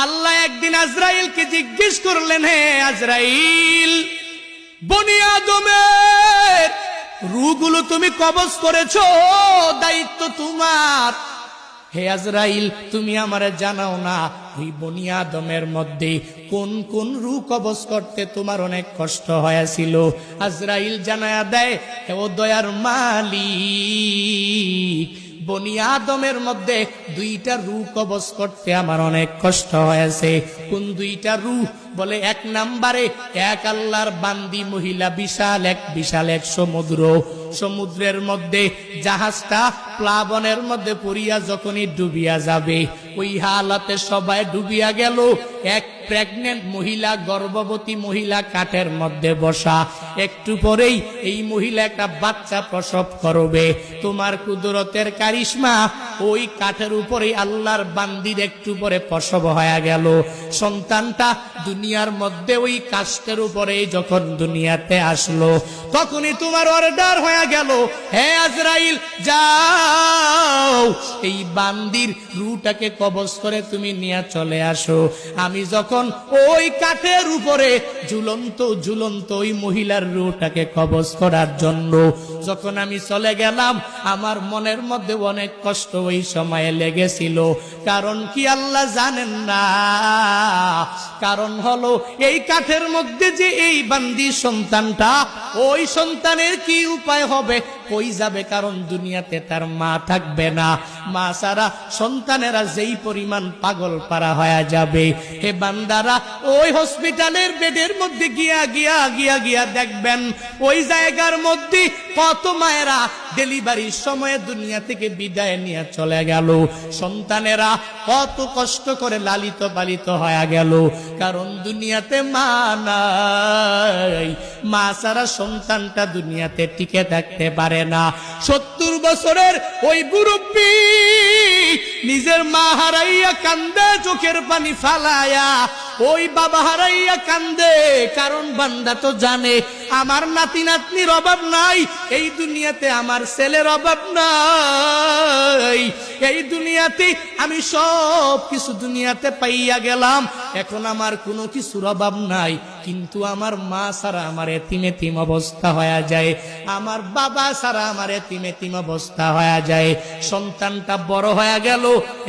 আল্লাহ একদিন আজরাইলকে জিজ্ঞেস করলেন, হে আজরাইল, বনি আদমের রূহগুলো তুমি কবজ করেছো, দায়িত্ব তোমার। হে আজরাইল, তুমি আমারে জানাও না ওই বনি আদমের মধ্যে কোন কোন রূহ কবজ করতে তোমার অনেক কষ্ট হয়েছিল? আজরাইল জানায়া দেয়, হে ও দয়ার মালিক, বনি আদমের মধ্যে দুইটা রূহ কবজ করতে আমার অনেক কষ্ট হয়েছে। কোন দুইটা রূহ? বলে, এক নম্বরে এক আল্লাহর বান্দি মহিলা, বিশাল এক সমুদ্রের মধ্যে জাহাজটা প্লাবনের মধ্যে পড়িয়া যখনই ডুবিয়া যাবে, ওই হালাতে সবাই ডুবিয়া গেল। এক প্রেগনেন্ট মহিলা, গর্ভবতী মহিলা কাঠের মধ্যে বসা, একটু পরেই এই মহিলা একটা বাচ্চা প্রসব করবে। তোমার কুদরতের কারিশমা, ওই কাঠের উপরেই আল্লাহর বান্দির একটু পরে প্রসব হয়ে গেল। সন্তানটা দুনিয়ার মধ্যে ওই কাষ্ঠের উপরে যখন দুনিয়াতে আসলো, তখনই তোমার অর্ডার হয়ে গেল, হে আজরাইল, যাও এই বান্দির রূহটাকে কবজ করে তুমি নিয়ে চলে আসো। আমি যখন ওই কাঠের উপরে ঝুলন্ত ওই মহিলার রূহটাকে কবজ করার জন্য যখন আমি চলে গেলাম, আমার মনের মধ্যে অনেক কষ্ট ওই সময়ে লেগেছিল। কারণ কি আল্লাহ জানেন না? কারণ হলো এই কাঠের মধ্যে যে এই বান্দি সন্তানটা, ওই সন্তানের কি উপায় হবে, কই যাবে? কারণ দুনিয়াতে তার মা থাকবে না। মা ছাড়া সন্তানেরা যেই পরিমাণ পাগল পারা হয়ে যাবে, হে বান্দারা, ওই হসপিটালের বেডের মধ্যে গিয়া দেখবেন, ওই জায়গার মধ্যে কত মায়েরা ডেলিভারির সময়ে দুনিয়া থেকে বিদায় নিয়ে চলে গেল। সন্তানেরা কত কষ্ট করে লালিত পালিত হয়ে গেল, কারণ দুনিয়াতে মা নাই। মা ছাড়া সন্তানটা দুনিয়াতে টিকে থাকতে পারে না। 70 বছরের ওই মুরব্বী নিজের মা হারাইয়া কান্দে, চোখের পানি ফালায়া, ওই বাবা হারাইয়া কান্দে। কারণ বান্দা তো জানে আমার নাতি নাতনির অভাব নাই, এই দুনিয়াতে আমার ছেলের অভাব নাই, এই দুনিয়াতে আমি সব কিছু দুনিয়াতে পাইয়া গেলাম, এখন আমার কোনো কিছুর অভাব নাই। কিন্তু আমার মা ছাড়া আমার এতিম অবস্থা হয়ে যায়, আমার বাবা ছাড়া আমার এতিম অবস্থা হয়ে যায়। সন্তানটা বড় হয়ে গেল,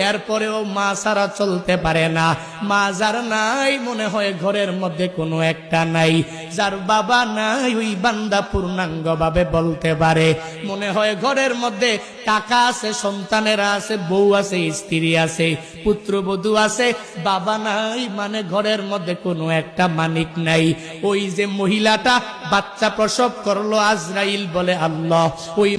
এরপরেও মা ছাড়া চলতে পারে না। মা যার নাই, মনে হয় ঘরের মধ্যে কোনো একটা নাই। যার বাবা নাই, ওই বান্দা পূর্ণাঙ্গ ভাবে বলতে পারে, মনে হয় ঘরের মধ্যে টাকা আছে, সন্তানেরা আছে, বউ আছে, স্ত্রী আছে, পুত্রবধূ আছে, বাবা নাই, মানে ঘরের মধ্যে কোনো একটা মানিক নাই। ওই যে মহিলাটা বাচ্চা প্রসব করলো, আজরাইল বলে আল্লাহ, ওই